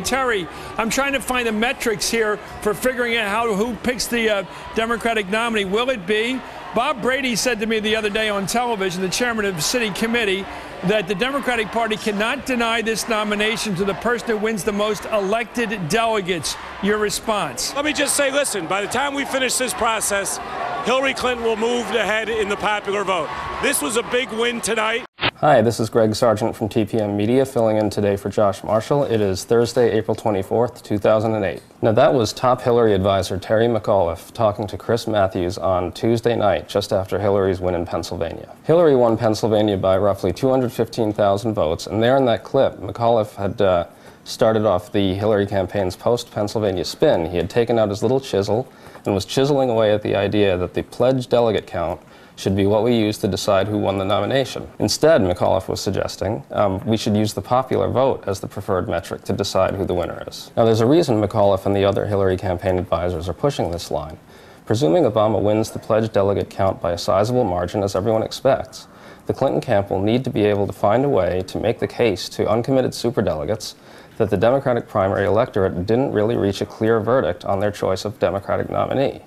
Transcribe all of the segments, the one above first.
Terry, I'm trying to find the metrics here for figuring out who picks the Democratic nominee. Will it be? Bob Brady said to me the other day on television, the chairman of the city committee, that the Democratic Party cannot deny this nomination to the person who wins the most elected delegates. Your response? Let me just say, listen, by the time we finish this process, Hillary Clinton will move ahead in the popular vote. This was a big win tonight. Hi, this is Greg Sargent from TPM Media, filling in today for Josh Marshall. It is Thursday, April 24th, 2008. Now that was top Hillary advisor Terry McAuliffe talking to Chris Matthews on Tuesday night, just after Hillary's win in Pennsylvania. Hillary won Pennsylvania by roughly 215,000 votes, and there in that clip, McAuliffe had started off the Hillary campaign's post-Pennsylvania spin. He had taken out his little chisel and was chiseling away at the idea that the pledged delegate count should be what we use to decide who won the nomination. Instead, McAuliffe was suggesting we should use the popular vote as the preferred metric to decide who the winner is. Now, there's a reason McAuliffe and the other Hillary campaign advisors are pushing this line. Presuming Obama wins the pledged delegate count by a sizable margin, as everyone expects, the Clinton camp will need to be able to find a way to make the case to uncommitted superdelegates that the Democratic primary electorate didn't really reach a clear verdict on their choice of Democratic nominee.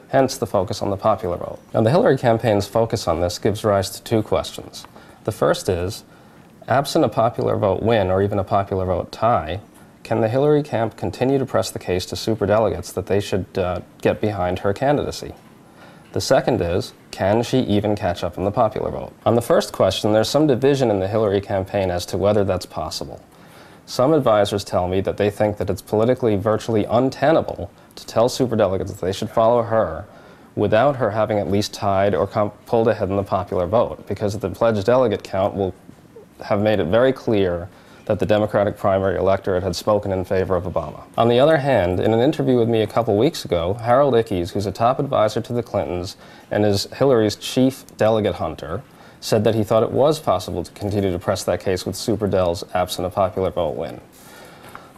Hence the focus on the popular vote. Now, the Hillary campaign's focus on this gives rise to two questions. The first is, absent a popular vote win or even a popular vote tie, can the Hillary camp continue to press the case to superdelegates that they should get behind her candidacy? The second is, can she even catch up in the popular vote? On the first question, there's some division in the Hillary campaign as to whether that's possible. Some advisors tell me that they think that it's politically virtually untenable to tell superdelegates that they should follow her without her having at least tied or pulled ahead in the popular vote, because the pledged delegate count will have made it very clear that the Democratic primary electorate had spoken in favor of Obama. On the other hand, in an interview with me a couple weeks ago, Harold Ickes, who's a top advisor to the Clintons and is Hillary's chief delegate hunter, said that he thought it was possible to continue to press that case with superdels absent a popular vote win.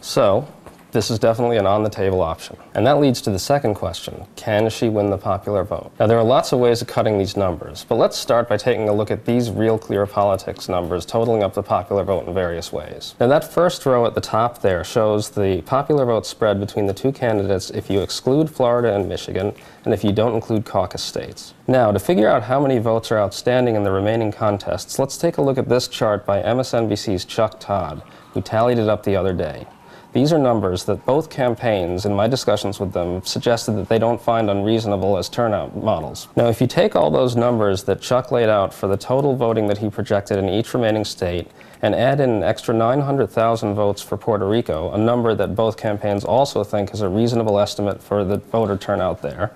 So, this is definitely an on-the-table option. And that leads to the second question, can she win the popular vote? Now, there are lots of ways of cutting these numbers, but let's start by taking a look at these Real Clear Politics numbers totaling up the popular vote in various ways. Now, that first row at the top there shows the popular vote spread between the two candidates if you exclude Florida and Michigan, and if you don't include caucus states. Now, to figure out how many votes are outstanding in the remaining contests, let's take a look at this chart by MSNBC's Chuck Todd, who tallied it up the other day. These are numbers that both campaigns, in my discussions with them, suggested that they don't find unreasonable as turnout models. Now, if you take all those numbers that Chuck laid out for the total voting that he projected in each remaining state, and add in an extra 900,000 votes for Puerto Rico, a number that both campaigns also think is a reasonable estimate for the voter turnout there,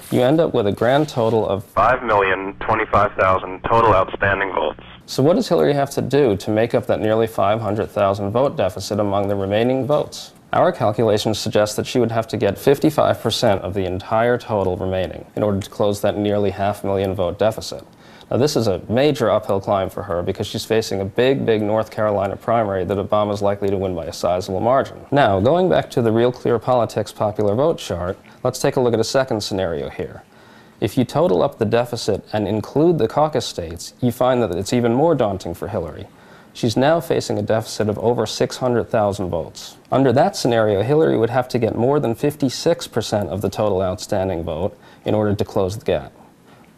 you end up with a grand total of 5,025,000 total outstanding votes. So what does Hillary have to do to make up that nearly 500,000 vote deficit among the remaining votes? Our calculations suggest that she would have to get 55% of the entire total remaining in order to close that nearly 500,000 vote deficit. Now, this is a major uphill climb for her because she's facing a big North Carolina primary that Obama's likely to win by a sizable margin. Now, going back to the Real Clear Politics popular vote chart, let's take a look at a second scenario here. If you total up the deficit and include the caucus states, you find that it's even more daunting for Hillary. She's now facing a deficit of over 600,000 votes. Under that scenario, Hillary would have to get more than 56% of the total outstanding vote in order to close the gap.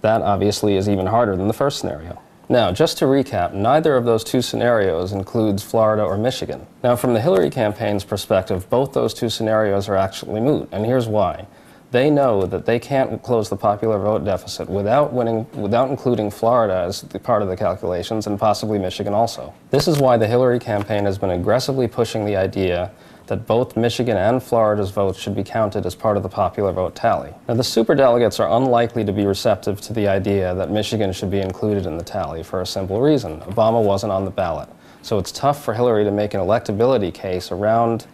That obviously is even harder than the first scenario. Now, just to recap, neither of those two scenarios includes Florida or Michigan. Now, from the Hillary campaign's perspective, both those two scenarios are actually moot, and here's why. They know that they can't close the popular vote deficit without including Florida as part of the calculations, and possibly Michigan also. This is why the Hillary campaign has been aggressively pushing the idea that both Michigan and Florida's votes should be counted as part of the popular vote tally. Now, the superdelegates are unlikely to be receptive to the idea that Michigan should be included in the tally for a simple reason. Obama wasn't on the ballot. So it's tough for Hillary to make an electability case around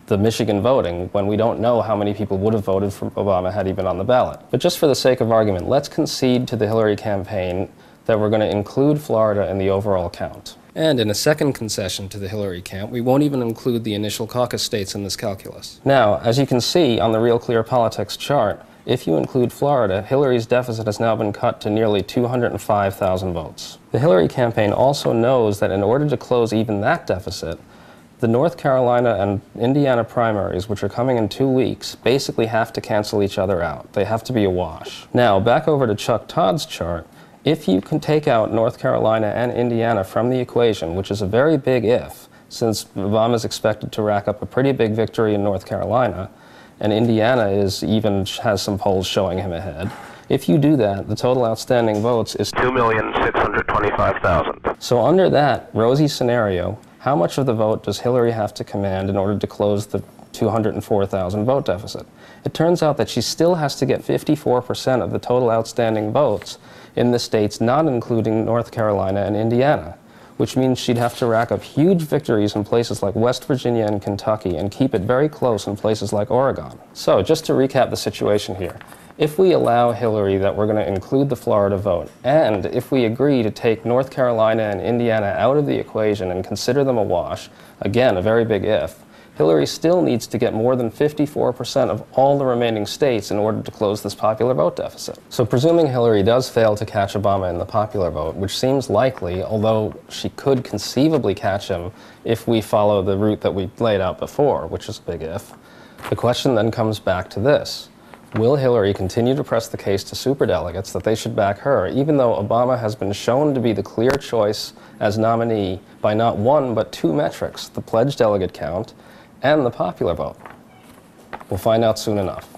the Michigan voting when we don't know how many people would have voted for Obama had he been on the ballot. But just for the sake of argument, let's concede to the Hillary campaign that we're going to include Florida in the overall count. And in a second concession to the Hillary camp, we won't even include the initial caucus states in this calculus. Now, as you can see on the Real Clear Politics chart, if you include Florida, Hillary's deficit has now been cut to nearly 205,000 votes. The Hillary campaign also knows that in order to close even that deficit, The North Carolina and Indiana primaries, which are coming in 2 weeks, basically have to cancel each other out. They have to be a wash. Now, back over to Chuck Todd's chart. If you can take out North Carolina and Indiana from the equation, which is a very big if, since Obama is expected to rack up a pretty big victory in North Carolina, and Indiana has some polls showing him ahead. If you do that, the total outstanding votes is 2,625,000. So under that rosy scenario, how much of the vote does Hillary have to command in order to close the 204,000 vote deficit? It turns out that she still has to get 54% of the total outstanding votes in the states not including North Carolina and Indiana, which means she'd have to rack up huge victories in places like West Virginia and Kentucky and keep it very close in places like Oregon. So just to recap the situation here, if we allow Hillary that we're going to include the Florida vote, and if we agree to take North Carolina and Indiana out of the equation and consider them a wash, again, a very big if, Hillary still needs to get more than 54% of all the remaining states in order to close this popular vote deficit. So presuming Hillary does fail to catch Obama in the popular vote, which seems likely, although she could conceivably catch him if we follow the route that we laid out before, which is a big if, the question then comes back to this. Will Hillary continue to press the case to superdelegates that they should back her, even though Obama has been shown to be the clear choice as nominee by not one but two metrics, the pledged delegate count and the popular vote? We'll find out soon enough.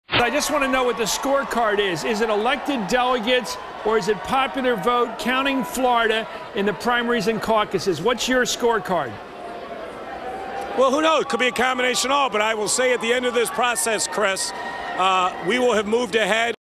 I just want to know what the scorecard is. Is it elected delegates or is it popular vote counting Florida in the primaries and caucuses? What's your scorecard? Well, who knows? It could be a combination of all, but I will say at the end of this process, Chris, we will have moved ahead.